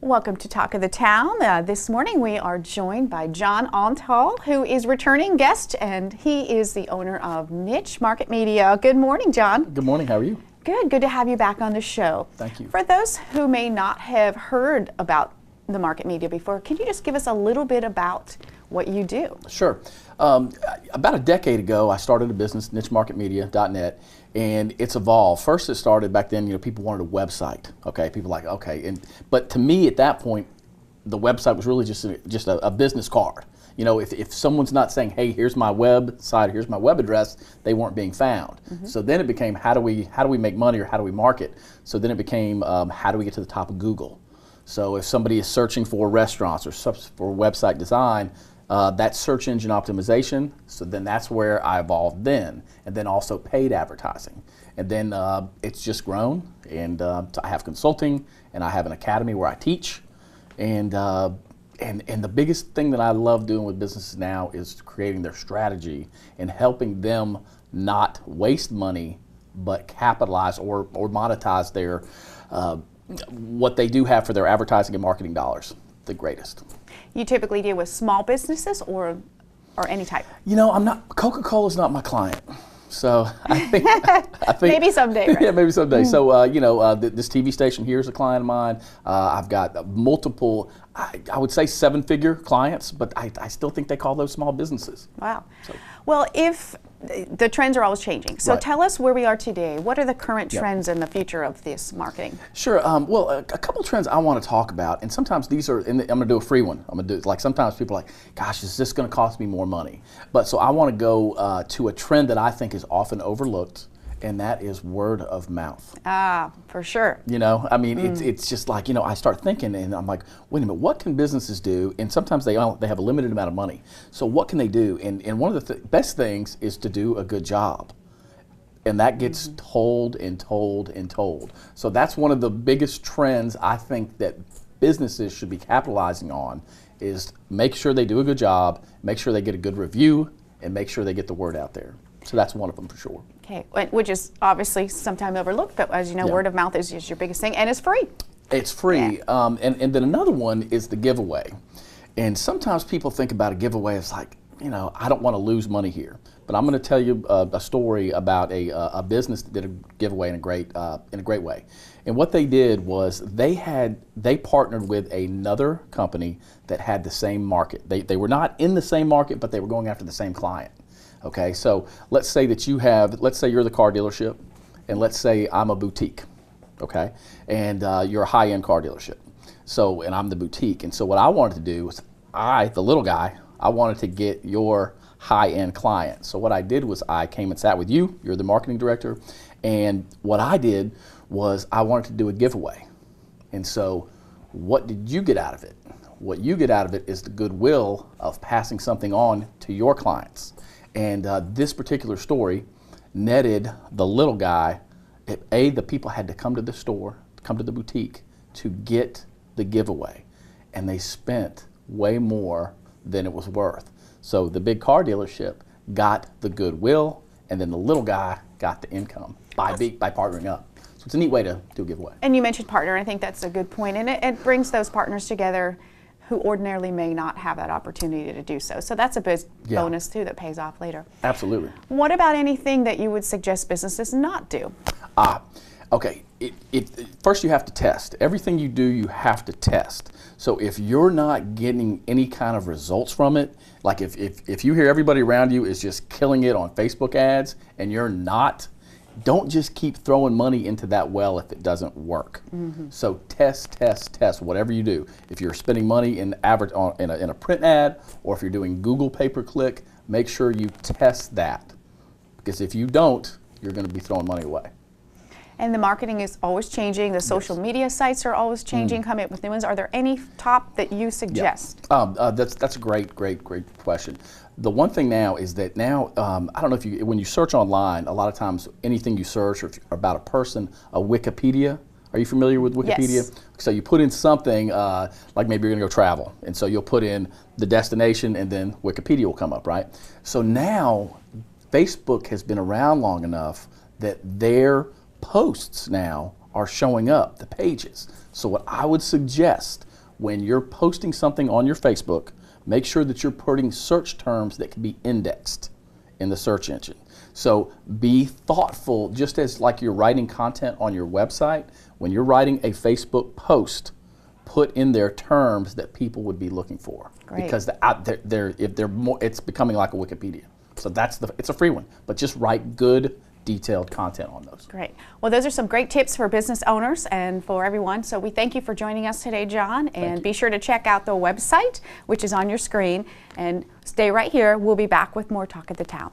Welcome to Talk of the Town. This morning we are joined by John Ontal, who is returning guest, and he is the owner of Niche Market Media. Good morning, John. Good morning. How are you? Good to have you back on the show. Thank you. For those who may not have heard about the market media before, can you just give us a little bit about what you do? Sure. About a decade ago, I started a business, nichemarketmedia.net, and it's evolved. First, it started back then, people wanted a website. Okay, people like, okay, but to me at that point, the website was really just a business card. If someone's not saying, hey, here's my website, here's my web address, they weren't being found. So then it became, how do we make money, or how do we market? So then it became, how do we get to the top of Google? So if somebody is searching for restaurants or for website design, that's search engine optimization. So then that's where I evolved then, and then also paid advertising. And then it's just grown, and so I have consulting, and I have an academy where I teach. And the biggest thing that I love doing with businesses now is creating their strategy and helping them not waste money, but capitalize or monetize their what they do have for their advertising and marketing dollars the greatest. You typically deal with small businesses or any type? Coca-Cola is not my client. So I think maybe someday, right? Yeah, maybe someday. So this TV station here is a client of mine. I've got multiple, I would say 7-figure clients, but I still think they call those small businesses. Wow. So. Well, if the trends are always changing, so tell us where we are today. What are the current trends in the future of this marketing? Sure. Well, a couple trends I want to talk about, and sometimes these are, I'm going to do a free one. I'm going to do, like, sometimes people are like, gosh, is this going to cost me more money? But so I want to go to a trend that I think is often overlooked, and that is word of mouth. Ah, for sure. It's just like, I start thinking, and I'm like, wait a minute, what can businesses do? And sometimes they have a limited amount of money. So what can they do? And one of the best things is to do a good job. And that gets told and told and told. So that's one of the biggest trends I think that businesses should be capitalizing on, is make sure they do a good job, make sure they get a good review, and make sure they get the word out there. So that's one of them for sure. Okay, which is obviously sometimes overlooked, but as you know, word of mouth is your biggest thing, and it's free. It's free. Yeah. And then another one is the giveaway. And sometimes people think about a giveaway as like, I don't want to lose money here. But I'm going to tell you a story about a business that did a giveaway in a great way. And what they did was they partnered with another company that had the same market. They were not in the same market, but they were going after the same client. Okay, so let's say that let's say you're the car dealership, and let's say I'm a boutique, okay, and you're a high-end car dealership. So, and I'm the boutique, and so what I wanted to do was, the little guy, I wanted to get your high-end client. So what I did was I came and sat with you, you're the marketing director, and what I did was I wanted to do a giveaway. And so what did you get out of it? What you get out of it is the goodwill of passing something on to your clients. And this particular story netted the little guy. The people had to come to the store, come to the boutique to get the giveaway. And they spent way more than it was worth. So the big car dealership got the goodwill, and then the little guy got the income by partnering up. So it's a neat way to do a giveaway. And you mentioned partner. I think that's a good point. And it brings those partners together who ordinarily may not have that opportunity to do so. So that's a bonus too that pays off later. Absolutely. What about anything that you would suggest businesses not do? Okay. First you have to test. Everything you do, you have to test. So if you're not getting any kind of results from it, like if you hear everybody around you is just killing it on Facebook ads and you're not, don't just keep throwing money into that well if it doesn't work. So test, whatever you do. If you're spending money in a print ad, or if you're doing Google pay-per-click, make sure you test that. Because if you don't, you're going to be throwing money away. And the marketing is always changing. The social media sites are always changing, coming up with new ones. Are there any top that you suggest? That's a great question. The one thing now is that now, I don't know when you search online, a lot of times anything you search or about a person, a Wikipedia. Are you familiar with Wikipedia? Yes. So you put in something, like maybe you're going to go travel, and so you'll put in the destination, and then Wikipedia will come up, right? So now, Facebook has been around long enough that their posts now are showing up, the pages. So what I would suggest when you're posting something on your Facebook, make sure that you're putting search terms that can be indexed in the search engine. So be thoughtful, just as like you're writing content on your website, when you're writing a Facebook post, put in there terms that people would be looking for. Great. Because if they're more, it's becoming like a Wikipedia. So it's a free one, but just write good, detailed content on those. Great. Well, those are some great tips for business owners and for everyone. So we thank you for joining us today, John. And be sure to check out the website, which is on your screen. And stay right here. We'll be back with more Talk of the Town.